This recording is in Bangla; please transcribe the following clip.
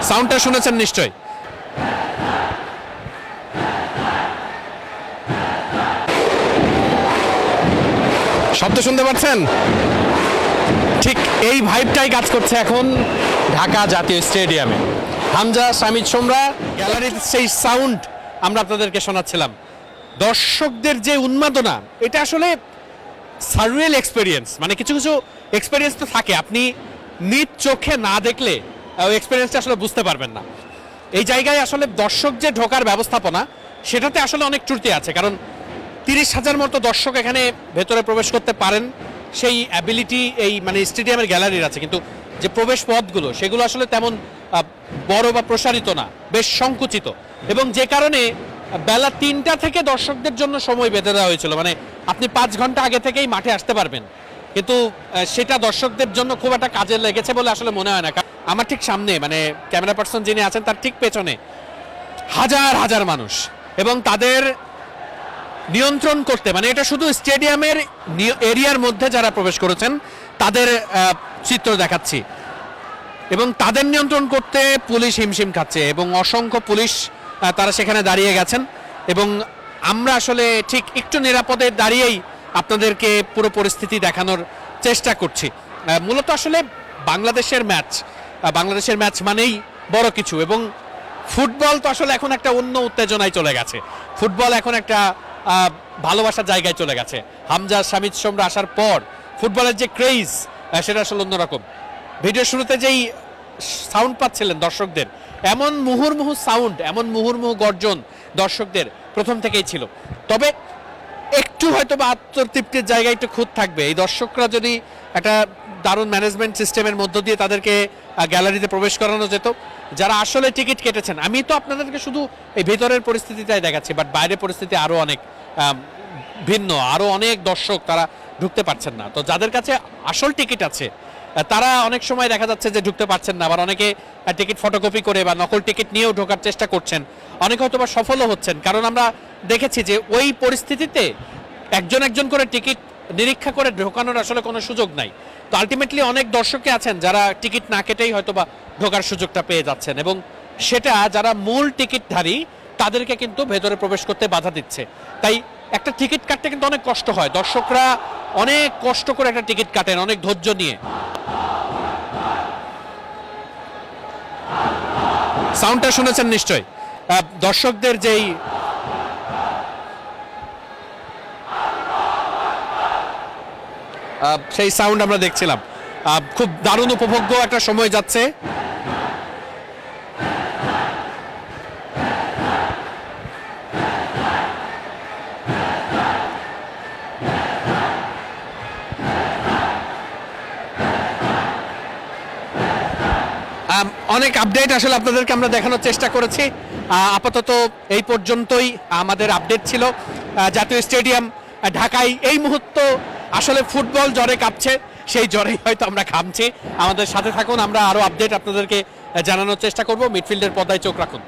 সাউন্ডটা শুনেছেন নিশ্চয়। শব্দ শুনতে পাচ্ছেন? ঠিক এই ভাইবটাই কাজ করছে এখন ঢাকা জাতীয় স্টেডিয়ামে। হামজা, শামিদ সোমরা গ্যালারির সেই সাউন্ড আমরা আপনাদেরকে শোনাচ্ছিলাম। দর্শকদের যে উন্মাদনা, এটা আসলে সাররিয়াল এক্সপেরিয়েন্স। মানে কিছু কিছু এক্সপেরিয়েন্স তো থাকে, আপনি নিজ চোখে না দেখলে ওই এক্সপেরিয়েন্সটা আসলে বুঝতে পারবেন না। এই জায়গায় আসলে দর্শক যে ঢোকার ব্যবস্থাপনা, সেটাতে আসলে অনেক ত্রুটি আছে। কারণ 30,000 মতো দর্শক এখানে ভেতরে প্রবেশ করতে পারেন, সেই অ্যাবিলিটি এই মানে স্টেডিয়ামের গ্যালারির আছে, কিন্তু যে প্রবেশ পথগুলো সেগুলো আসলে তেমন বড় বা প্রসারিত না, বেশ সংকুচিত। এবং যে কারণে বেলা 3টা থেকে দর্শকদের জন্য সময় বেঁধে দেওয়া হয়েছিল, মানে আপনি 5 ঘন্টা আগে থেকেই মাঠে আসতে পারবেন, কিন্তু সেটা দর্শকদের জন্য খুব একটা কাজে লেগেছে বলে আসলে মনে হয় না। আমার ঠিক সামনে মানে ক্যামেরা পার্সন যিনি আছেন তার ঠিক পেছনে হাজার হাজার মানুষ, এবং তাদের নিয়ন্ত্রণ করতে, মানে এটা শুধু স্টেডিয়ামের এরিয়ার মধ্যে যারা প্রবেশ করেছেন তাদের চিত্র দেখাচ্ছি, এবং তাদের নিয়ন্ত্রণ করতে পুলিশ হিমশিম খাচ্ছে এবং অসংখ্য পুলিশ তারা সেখানে দাঁড়িয়ে গেছেন। এবং আমরা আসলে ঠিক একটু নিরাপদে দাঁড়িয়েই আপনাদেরকে পুরো পরিস্থিতি দেখানোর চেষ্টা করছি। মূলত আসলে বাংলাদেশের ম্যাচ মানেই বড় কিছু, এবং ফুটবল তো আসলে এখন একটা অন্য উত্তেজনায় চলে গেছে। ফুটবল এখন একটা ভালোবাসার জায়গায় চলে গেছে। হামজা, শামিদ সোমরা আসার পর ফুটবলের যে ক্রেজ সেটা আসলে অন্যরকম। ভিডিও শুরুতে যেই সাউন্ড পাচ্ছিলেন দর্শকদের, এমন মুহুর্মুহু সাউন্ড, এমন মুহুর্মুহু গর্জন দর্শকদের প্রথম থেকেই ছিল। তবে একটু হয়তো বা আত্মতৃপ্তির জায়গায় একটু খুঁত থাকবে। এই দর্শকরা যদি একটা দারুণ ম্যানেজমেন্ট সিস্টেমের মধ্য দিয়ে তাদেরকে গ্যালারিতে প্রবেশ করানো যেত, যারা আসলে টিকিট কেটেছেন। আমি তো আপনাদেরকে শুধু এই ভেতরের পরিস্থিতিটাই দেখাচ্ছি, বাট বাইরের পরিস্থিতি আরও অনেক ভিন্ন। আরও অনেক দর্শক তারা ঢুকতে পারছেন না। তো যাদের কাছে আসল টিকিট আছে তারা অনেক সময় দেখা যাচ্ছে যে ঢুকতে পারছেন না, আবার অনেকে টিকিট ফটোকপি করে বা নকল টিকিট নিয়েও ঢোকার চেষ্টা করছেন, অনেকে হয়তো বা সফলও হচ্ছেন। কারণ আমরা দেখেছি যে ওই পরিস্থিতিতে একজন একজন করে টিকিট নিরীক্ষা করে ঢোকানোর আসলে কোনো সুযোগ নাই। তো আলটিমেটলি অনেক দর্শকই আছেন যারা টিকিট না কেটেই হয়তো বা ঢোকার সুযোগটা পেয়ে যাচ্ছেন, এবং সেটা যারা মূল টিকিটধারী তাদেরকে কিন্তু ভেতরে প্রবেশ করতে বাধা দিচ্ছে। তাই একটা টিকিট কাটতে কিন্তু অনেক কষ্ট হয়, দর্শকরা অনেক কষ্ট করে একটা টিকিট কাটেন, অনেক ধৈর্য নিয়ে। সাউন্ডটা শুনেছেন নিশ্চয়, দর্শকদের যেই সেই সাউন্ড আমরা দেখছিলাম। খুব দারুণ উপভোগ্য একটা সময় যাচ্ছে। অনেক আপডেট আসলে আপনাদেরকে আমরা দেখানোর চেষ্টা করেছি। আপাতত এই পর্যন্তই আমাদের আপডেট ছিল। জাতীয় স্টেডিয়াম ঢাকায় এই মুহূর্ত আসলে ফুটবল জ্বরে কাঁপছে, সেই জ্বরেই হয়তো আমরা ঘামছি। আমাদের সাথে থাকুন, আমরা আরও আপডেট আপনাদেরকে জানানোর চেষ্টা করব। মিডফিল্ডের পর্দায় চোখ রাখুন।